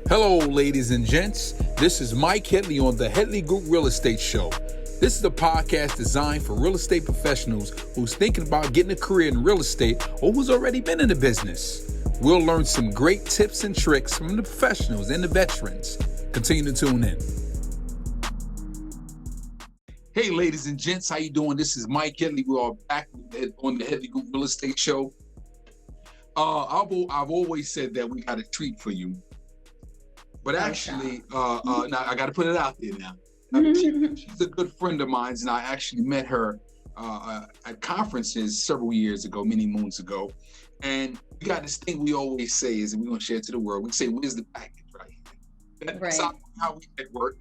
Hello, ladies and gents. This is Mike Headley on the Headley Group Real Estate Show. This is a podcast designed for real estate professionals who's thinking about getting a career in real estate or who's already been in the business. We'll learn some great tips and tricks from the professionals and the veterans. Continue to tune in. Hey, ladies and gents, how you doing? This is Mike Headley. We are back on the Headley Group Real Estate Show. I've always said that we got a treat for you. But actually, now I got to put it out there now. She's a good friend of mine, and I actually met her at conferences several years ago, many moons ago. And we got this thing we always say is, and we're going to share it to the world. We say, where's the package, right? That's how we at work.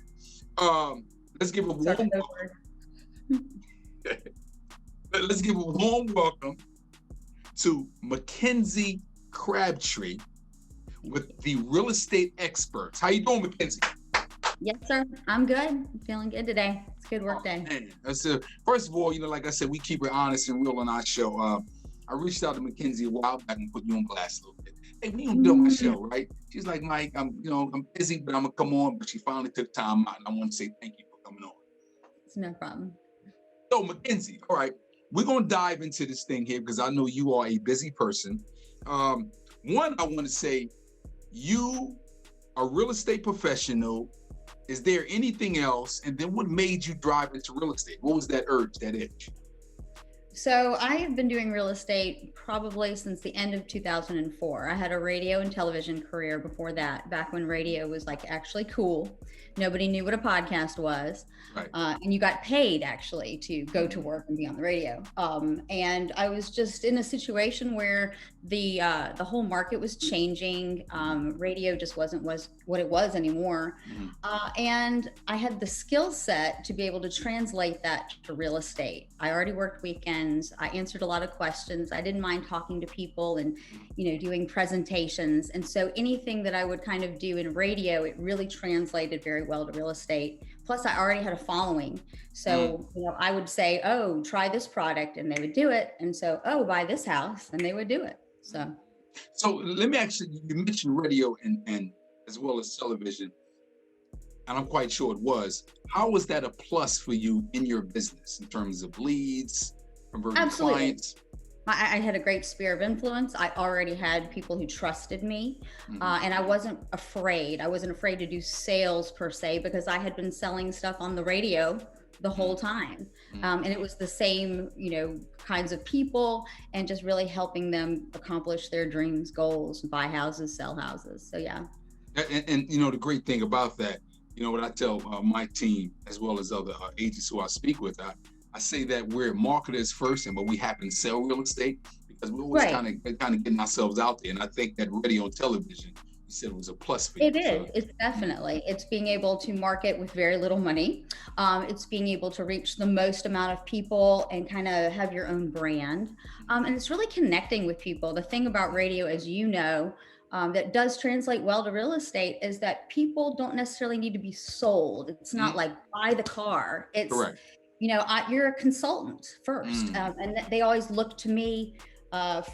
Let's give a warm welcome. Let's give a warm welcome to Mackenzie Crabtree with the real estate experts. How you doing, Mackenzie? Yes, sir. I'm good. I'm feeling good today. It's a good work day. Man. First of all, like I said, we keep it honest and real on our show. I reached out to Mackenzie a while back and put you on blast a little bit. Hey, we don't do my show, right? She's like, Mike, I'm busy, but I'm gonna come on. But she finally took time out, and I want to say thank you for coming on. It's no problem. So, Mackenzie, all right, we're gonna dive into this thing here because I know you are a busy person. One, I want to say, you are a real estate professional. Is there anything else? And then what made you drive into real estate? What was that urge, that itch? So I have been doing real estate probably since the end of 2004. I had a radio and television career before that, back when radio was like actually cool. Nobody knew what a podcast was. Right. And you got paid actually to go to work and be on the radio. And I was just in a situation where the whole market was changing. Radio just wasn't what it was anymore. Mm-hmm. And I had the skill set to be able to translate that to real estate. I already worked weekends. I answered a lot of questions. I didn't mind talking to people and, doing presentations. And so anything that I would kind of do in radio, it really translated very well to real estate. Plus I already had a following. So, I would say, oh, try this product, and they would do it. And so, oh, buy this house, and they would do it. So let me actually, you mentioned radio and as well as television, and I'm quite sure it was. How was that a plus for you in your business in terms of leads, converting clients? I had a great sphere of influence. I already had people who trusted me, and I wasn't afraid. I wasn't afraid to do sales per se because I had been selling stuff on the radio the whole time. And it was the same, kinds of people, and just really helping them accomplish their dreams, goals, buy houses, sell houses. So, yeah. And the great thing about that, what I tell my team, as well as other agents who I speak with, I say that we're marketers first, but we happen to sell real estate because we're always kind of getting ourselves out there. And I think that radio and television, you said, it was a plus for you. It is. It's definitely. It's being able to market with very little money. It's being able to reach the most amount of people and kind of have your own brand. And it's really connecting with people. The thing about radio, as you know, that does translate well to real estate is that people don't necessarily need to be sold. It's not like buy the car. It's correct. You're a consultant first, and they always look to me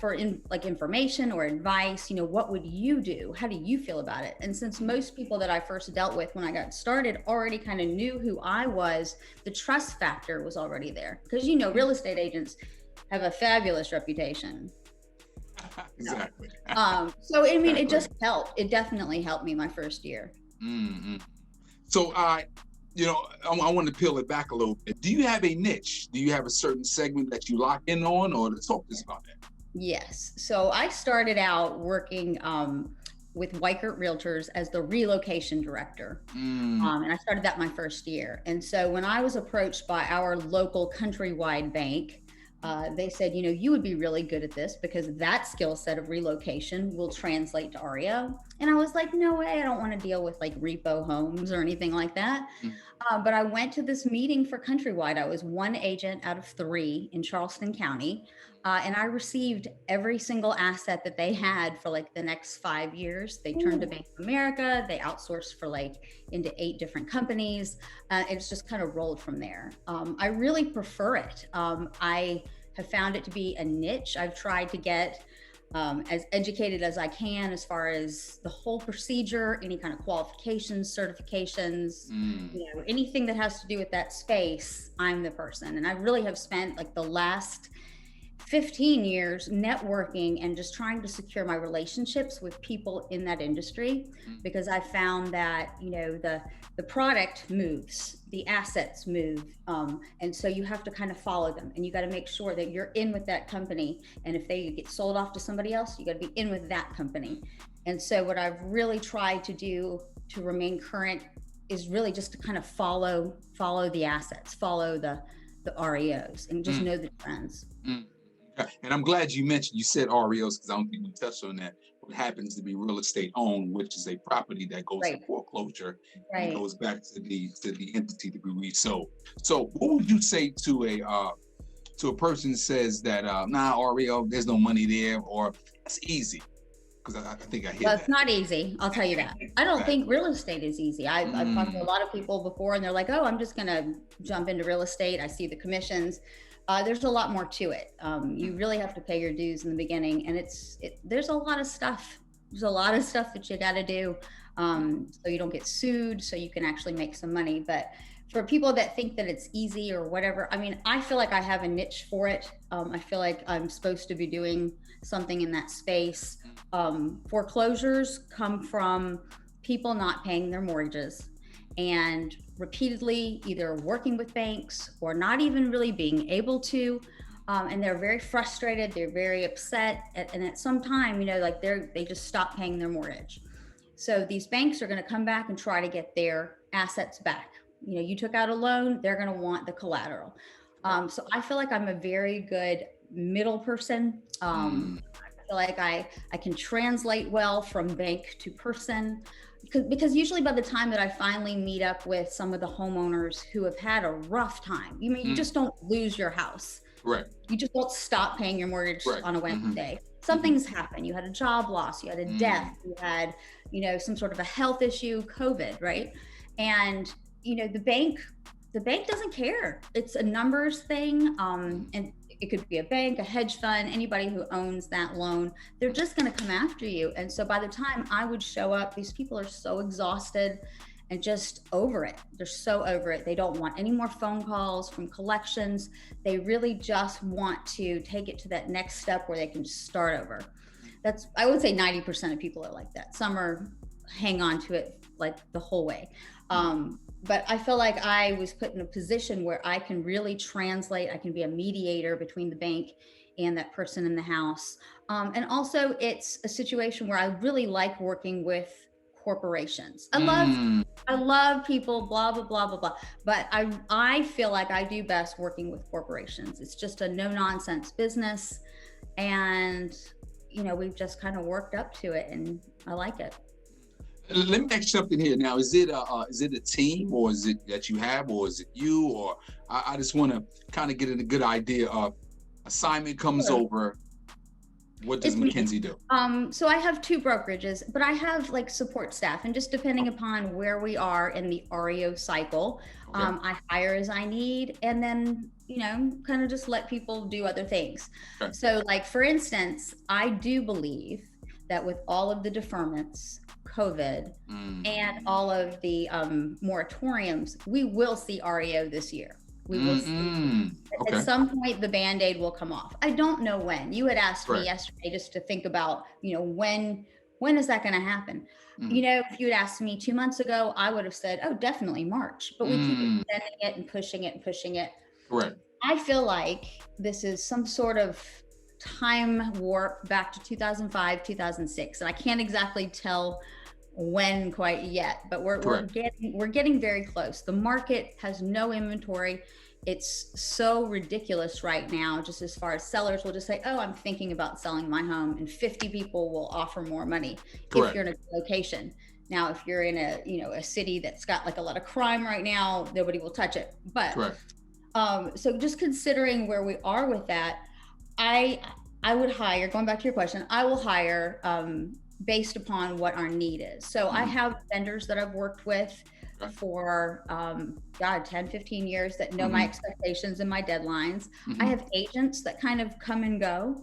for information or advice. What would you do? How do you feel about it? And since most people that I first dealt with when I got started already kind of knew who I was, the trust factor was already there because real estate agents have a fabulous reputation. Exactly. So it just helped. It definitely helped me my first year. Mm-hmm. So I want to peel it back a little bit. Do you have a niche? Do you have a certain segment that you lock in on, or talk to us about that? Yes. So I started out working with Weichert Realtors as the relocation director. And I started that my first year. And so when I was approached by our local countrywide bank, they said, you would be really good at this because that skill set of relocation will translate to REO. And I was like, no way, I don't want to deal with like repo homes or anything like that. But I went to this meeting for countrywide. I was one agent out of 3 in Charleston County. And I received every single asset that they had for like the next 5 years. They turned to Bank of America. They outsourced for into 8 different companies. It's just kind of rolled from there. I really prefer it. I have found it to be a niche. I've tried to get as educated as I can as far as the whole procedure, any kind of qualifications, certifications, anything that has to do with that space. I'm the person. And I really have spent like the last 15 years networking and just trying to secure my relationships with people in that industry, because I found that, the product moves, the assets move. And so you have to kind of follow them, and you got to make sure that you're in with that company. And if they get sold off to somebody else, you got to be in with that company. And so what I've really tried to do to remain current is really just to kind of follow the assets, follow the REOs, and just know the trends. And I'm glad you said REOs, because I don't think we touched on that. What happens to be real estate owned, which is a property that goes to foreclosure and goes back to the entity to be resold. So what would you say to a person who says that REO, there's no money there, or that's easy? Because I think I hear that. It's not easy. I'll tell you that. I don't think real estate is easy. I've talked to a lot of people before, and they're like, "Oh, I'm just gonna jump into real estate. I see the commissions." There's a lot more to it. You really have to pay your dues in the beginning, and there's a lot of stuff. There's a lot of stuff that you got to do, so you don't get sued, so you can actually make some money. But for people that think that it's easy or whatever, I mean, I feel like I have a niche for it. I feel like I'm supposed to be doing something in that space. Foreclosures come from people not paying their mortgages, and repeatedly either working with banks or not even really being able to, and they're very frustrated, they're very upset, and at some time, they just stop paying their mortgage. So these banks are going to come back and try to get their assets back. You took out a loan, they're going to want the collateral. So I feel like I'm a very good middle person. I feel like I can translate well from bank to person. Because usually by the time that I finally meet up with some of the homeowners who have had a rough time, you just don't lose your house. Right. You just don't stop paying your mortgage on a Wednesday. Something's happened. You had a job loss, you had a death, you had, some sort of a health issue, COVID, right? And, the bank doesn't care. It's a numbers thing. And it could be a bank, a hedge fund, anybody who owns that loan, they're just going to come after you. And so by the time I would show up, these people are so exhausted and just over it. They're so over it. They don't want any more phone calls from collections. They really just want to take it to that next step where they can just start over. I would say 90% of people are like that. Some are hang on to it like the whole way. But I feel like I was put in a position where I can really translate. I can be a mediator between the bank and that person in the house. And also it's a situation where I really like working with corporations. I love people, blah, blah, blah, blah, blah. But I feel like I do best working with corporations. It's just a no nonsense business. And, we've just kind of worked up to it, and I like it. Let me ask you something here. Now, is it a team, or is it that you have, or is it you, or I just want to kind of get a good idea of assignment comes over. What does Mackenzie do? So I have 2 brokerages, but I have like support staff, and just depending upon where we are in the REO cycle, I hire as I need, and then, kind of just let people do other things. Okay. So like, for instance, I do believe that with all of the deferments, COVID, and all of the moratoriums, we will see REO this year. We will see. At some point, the Band-Aid will come off. I don't know when. You had asked me yesterday just to think about, when is that going to happen? If you had asked me 2 months ago, I would have said, oh, definitely March. But we keep extending it and pushing it and pushing it. Right. I feel like this is some sort of time warp back to 2005, 2006. And I can't exactly tell when quite yet, but we're getting very close. The market has no inventory. It's so ridiculous right now, just as far as sellers will just say, oh, I'm thinking about selling my home, and 50 people will offer more money if you're in a location. Now, if you're in a city that's got like a lot of crime right now, nobody will touch it. But so just considering where we are with that, I would hire, going back to your question, I will hire based upon what our need is. So I have vendors that I've worked with for 10, 15 years that know my expectations and my deadlines. I have agents that kind of come and go.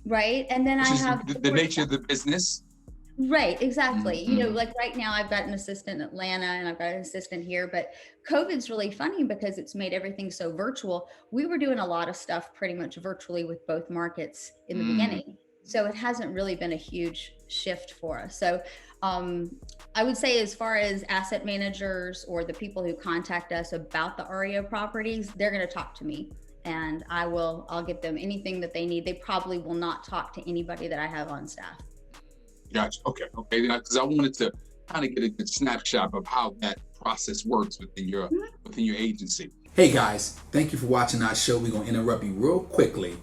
right? And then Which I is have the nature of the business. Right, exactly. Mm-hmm. You know, like right now I've got an assistant in Atlanta and I've got an assistant here, but COVID's really funny because it's made everything so virtual. We were doing a lot of stuff pretty much virtually with both markets in the beginning. So it hasn't really been a huge shift for us. So I would say as far as asset managers or the people who contact us about the REO properties, they're going to talk to me and I'll get them anything that they need. They probably will not talk to anybody that I have on staff. Gotcha. Okay. Because I wanted to kind of get a good snapshot of how that process works within your agency. Hey guys, thank you for watching our show. We're gonna interrupt you real quickly.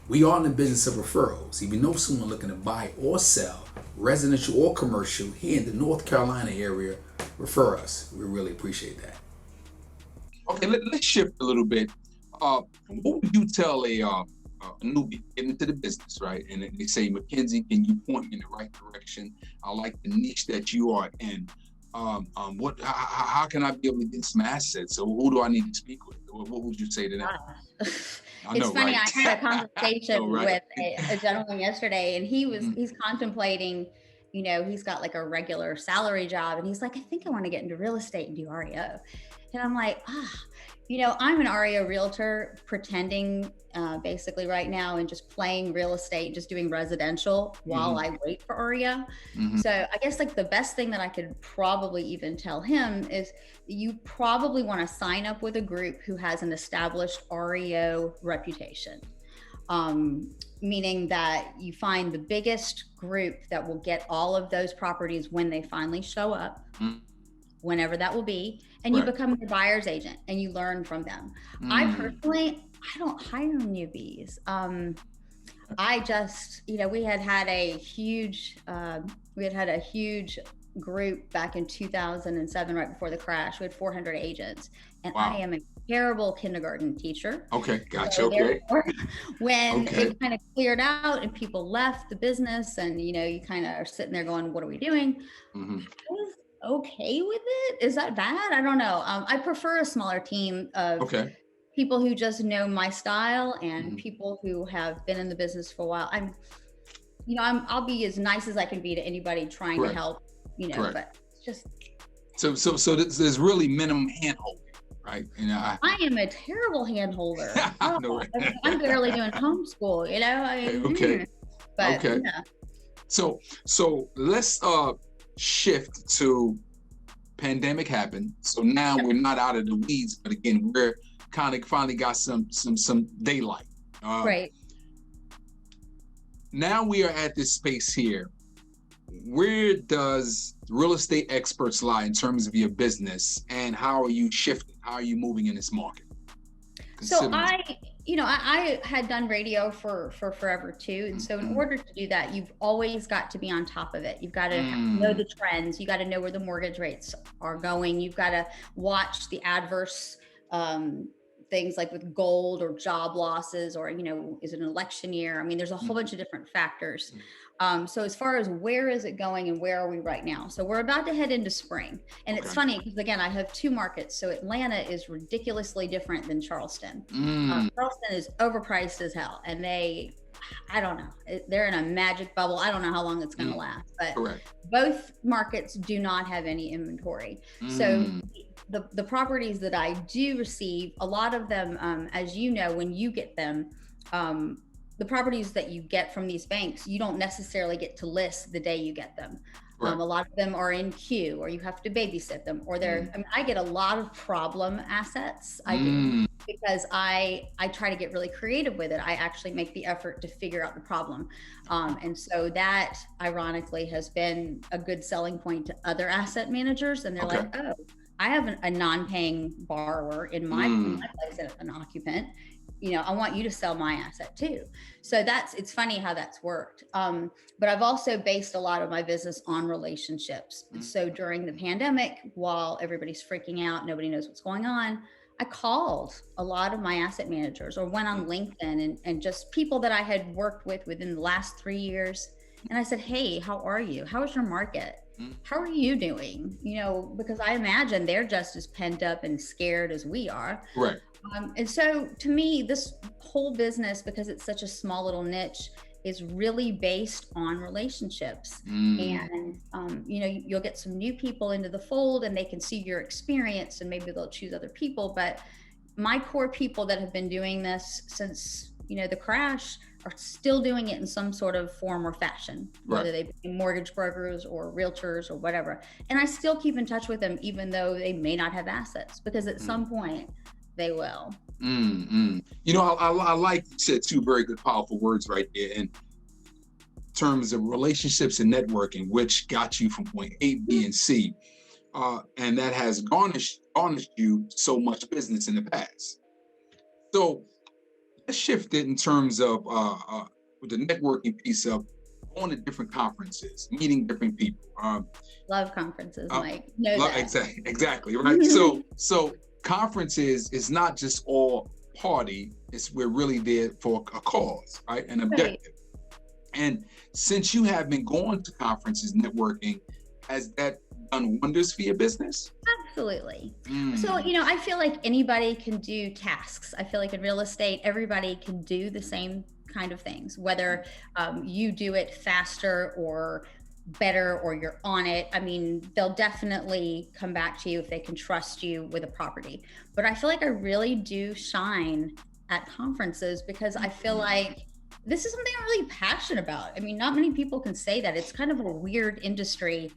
We are in the business of referrals. If you know someone looking to buy or sell, residential or commercial, here in the North Carolina area, refer us. We really appreciate that. Okay, let's shift a little bit. What would you tell a newbie getting into the business, right? And they say, Mackenzie, can you point me in the right direction? I like the niche that you are in. How can I be able to get some assets? So who do I need to speak with? What would you say to them? It's funny. Right? I had a conversation with a gentleman yesterday, and he's contemplating. You know, he's got like a regular salary job, and he's like, I think I want to get into real estate and do REO. And I'm like, you know, I'm an REO realtor pretending basically right now and just playing real estate, just doing residential while I wait for REO. So I guess like the best thing that I could probably even tell him is you probably want to sign up with a group who has an established REO reputation. Meaning that you find the biggest group that will get all of those properties when they finally show up, whenever that will be, and you become their buyer's agent and you learn from them. I personally, I don't hire newbies. I just, you know, we had a huge group back in 2007, right before the crash. We had 400 agents, and I am a terrible kindergarten teacher. Okay, gotcha. So okay. When it kind of cleared out and people left the business, and you know, you kind of are sitting there going, "What are we doing?" I was okay with it. Is that bad? I don't know. I prefer a smaller team of people who just know my style and people who have been in the business for a while. I'll be as nice as I can be to anybody trying to help. You know, but it's just so there's really minimum hand holding, right? You know, I am a terrible hand holder. I'm barely doing homeschool, you know. Yeah. So let's shift to pandemic happened. So now we're not out of the weeds, but again, we're kind of finally got some daylight. Right. Now we are at this space here. Where does real estate experts lie in terms of your business, and how are you shifting? How are you moving in this market? So I had done radio for forever too. And so in order to do that, you've always got to be on top of it. You've got to know the trends. You got to know where the mortgage rates are going. You've got to watch the adverse things like with gold or job losses, or, you know, is it an election year? I mean, there's a whole bunch of different factors. So as far as where is it going and where are we right now? So we're about to head into spring. And it's funny because, again, I have two markets. So Atlanta is ridiculously different than Charleston. Charleston is overpriced as hell. And I don't know, they're in a magic bubble. I don't know how long it's going to last. But both markets do not have any inventory. So the properties that I do receive, a lot of them, as you know, when you get them, the properties that you get from these banks, you don't necessarily get to list the day you get them. A lot of them are in queue, or you have to babysit them, or I get a lot of problem assets. I do, because I try to get really creative with it. I actually make the effort to figure out the problem. And so that ironically has been a good selling point to other asset managers. And they're like, oh, I have a non-paying borrower in my place, an occupant. You know, I want you to sell my asset too. So it's funny how that's worked. But I've also based a lot of my business on relationships. So during the pandemic, while everybody's freaking out, nobody knows what's going on, I called a lot of my asset managers, or went on LinkedIn and just people that I had worked with within the last 3 years. And I said, hey, how are you? How is your market? How are you doing? You know, because I imagine they're just as pent up and scared as we are. Right. And so to me, this whole business, because it's such a small little niche, is really based on relationships. And you know, you'll get some new people into the fold and they can see your experience and maybe they'll choose other people. But my core people that have been doing this since, you know, the crash are still doing it in some sort of form or fashion, whether they be mortgage brokers or realtors or whatever. And I still keep in touch with them, even though they may not have assets, because at some point they will. You know, I like you said two very good, powerful words right there in terms of relationships and networking, which got you from point A, B, and C. And that has garnished you so much business in the past. So let's shift it in terms of with the networking piece of going to different conferences, meeting different people. Love conferences, Mike. Know that. Exactly, right? So conferences is not just all party, we're really there for a cause, right? An objective. Right. And since you have been going to conferences, networking, has that done wonders for your business? Absolutely. So, you know, I feel like anybody can do tasks. I feel like in real estate, everybody can do the same kind of things, whether you do it faster or better or you're on it. I mean, they'll definitely come back to you if they can trust you with a property. But I feel like I really do shine at conferences because I feel like this is something I'm really passionate about. I mean, not many people can say that. It's kind of a weird industry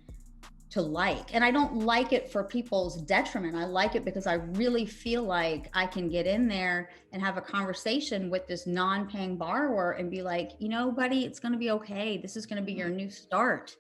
to like. And I don't like it for people's detriment. I like it because I really feel like I can get in there and have a conversation with this non-paying borrower and be like, you know, buddy, it's going to be okay. This is going to be your new start.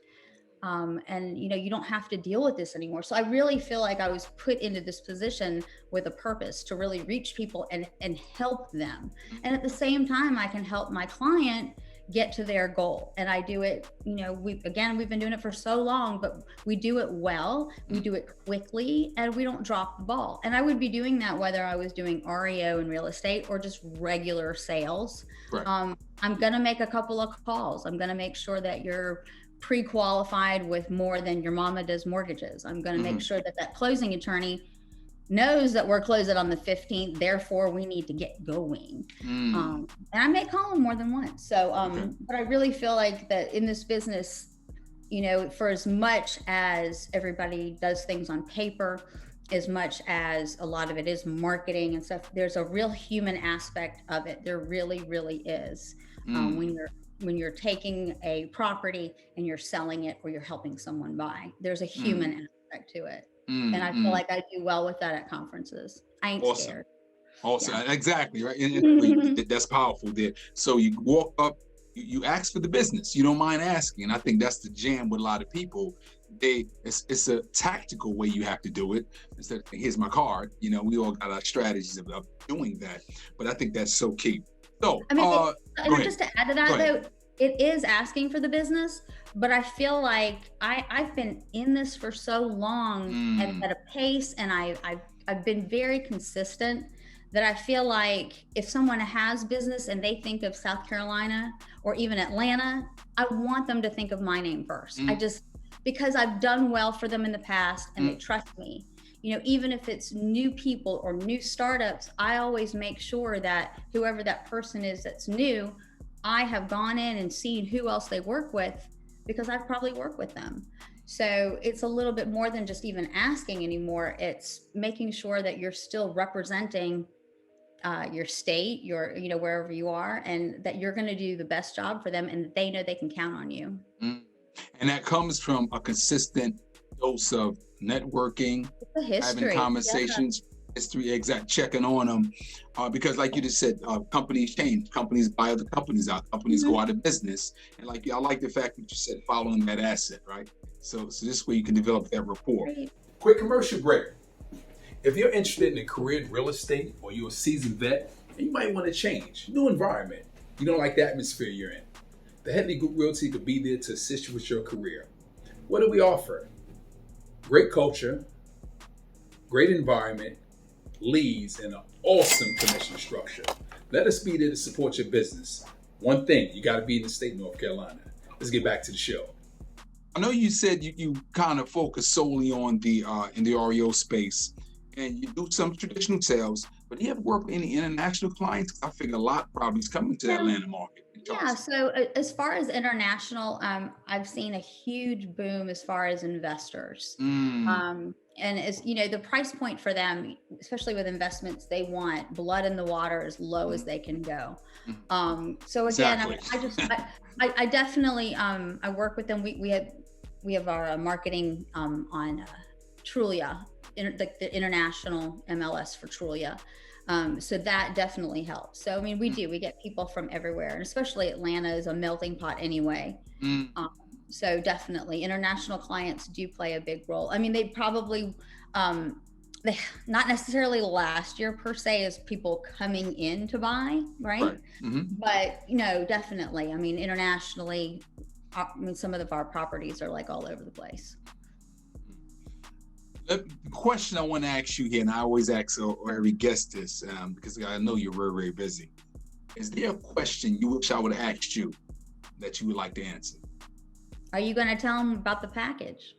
And, you know, you don't have to deal with this anymore. So I really feel like I was put into this position with a purpose to really reach people and help them. And at the same time, I can help my client get to their goal. And I do it, you know, we've been doing it for so long, but we do it well, we do it quickly, and we don't drop the ball. And I would be doing that whether I was doing REO in real estate or just regular sales. Right. I'm going to make a couple of calls. I'm going to make sure that you're pre-qualified with more than your mama does mortgages. I'm going to make sure that that closing attorney knows that we're closing on the 15th, therefore we need to get going. And I may call them more than once. So, but I really feel like that in this business, you know, for as much as everybody does things on paper, as much as a lot of it is marketing and stuff, there's a real human aspect of it. There really, really is. When you're taking a property and you're selling it or you're helping someone buy, there's a human aspect to it. And I feel like I do well with that at conferences. I ain't scared. Awesome. Yeah. Exactly. Right. And that's powerful there. So you walk up, you ask for the business. You don't mind asking. And I think that's the jam with a lot of people. It's a tactical way you have to do it. Instead of, here's my card. You know, we all got our strategies of doing that. But I think that's so key. So, I mean, just to add to that though, it is asking for the business, but I feel like I've been in this for so long at a pace, and I've been very consistent that I feel like if someone has business and they think of South Carolina or even Atlanta, I want them to think of my name first. Because I've done well for them in the past and they trust me. You know, even if it's new people or new startups, I always make sure that whoever that person is that's new, I have gone in and seen who else they work with because I've probably worked with them. So it's a little bit more than just even asking anymore. It's making sure that you're still representing your state, your, you know, wherever you are, and that you're going to do the best job for them and they know they can count on you. And that comes from a consistent dose of networking, having conversations, history, checking on them. Because like you just said, companies change, companies buy other companies out, companies go out of business. And like, I like the fact that you said following that asset, right? So this way you can develop that rapport. Right. Quick commercial break. If you're interested in a career in real estate or you're a seasoned vet and you might want to change, new environment, you don't like the atmosphere you're in, the Headley Group Realty could be there to assist you with your career. What do we offer? Great culture, great environment, leads, and an awesome commission structure. Let us be there to support your business. One thing, you got to be in the state of North Carolina. Let's get back to the show. I know you said you kind of focus solely on the in the REO space, and you do some traditional sales, but do you ever work with any international clients? I figure a lot probably is coming to the Atlanta market. Yeah, so as far as international, I've seen a huge boom as far as investors. And as you know, the price point for them, especially with investments, they want blood in the water as low as they can go. So again, Exactly. I definitely I work with them. We have our marketing on Trulia, the international MLS for Trulia. So that definitely helps. So I mean, we get people from everywhere, and especially Atlanta is a melting pot anyway. So definitely international clients do play a big role. I mean, they probably they not necessarily last year per se as people coming in to buy, right? But you know, definitely. I mean, internationally, I mean, some of our properties are like all over the place. The question I want to ask you here, and I always ask every guest this, because I know you're very, very busy. Is there a question you wish I would have asked you that you would like to answer? Are you going to tell them about the package?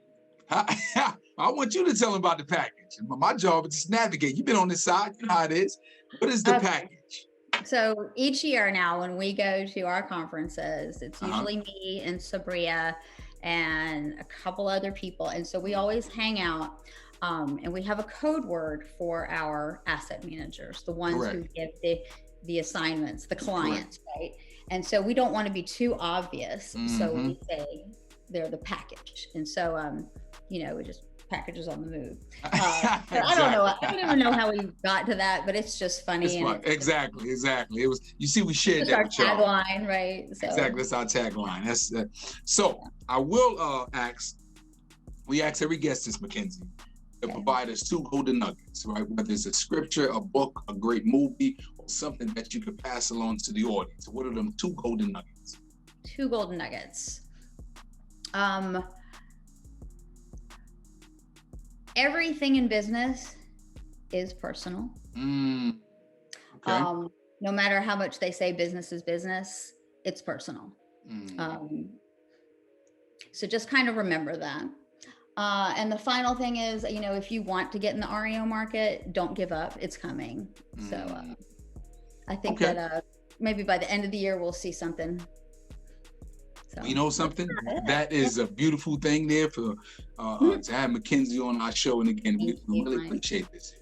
I want you to tell them about the package. My job is just navigate. You've been on this side, you know how it is. What is the package? So each year now, when we go to our conferences, it's usually me and Sabria and a couple other people. And so we always hang out and we have a code word for our asset managers, the ones who give the assignments, the clients, right? And so we don't want to be too obvious. So we say they're the package. And so, you know, we just packages on the move. But I don't know. I don't even know how we got to that, but it's just funny. Exactly. It was. You see, we shared that with y'all. Tagline, right? So. Exactly. That's our tagline. That's so. I will ask. We ask every guest this, Mackenzie, to provide us 2 golden nuggets, right? Whether it's a scripture, a book, a great movie, or something that you could pass along to the audience. What are them 2 golden nuggets? 2 golden nuggets. Everything in business is personal. No matter how much they say business is business, it's personal. So just kind of remember that. And the final thing is, you know, if you want to get in the REO market, don't give up. It's coming. So I think that maybe by the end of the year, we'll see something. So. You know something? That is a beautiful thing there for to have Mackenzie on our show. And again, we really appreciate this.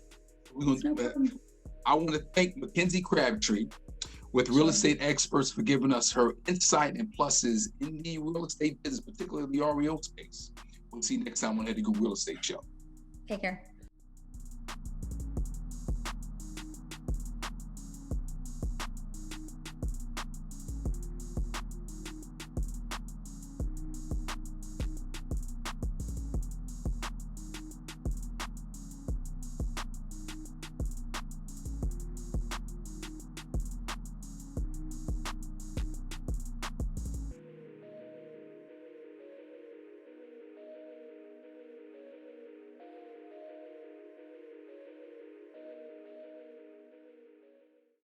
I want to thank Mackenzie Crabtree with Real Estate Experts for giving us her insight and pluses in the real estate business, particularly the REO space. We'll see you next time on Headley Real Estate Show. Take care.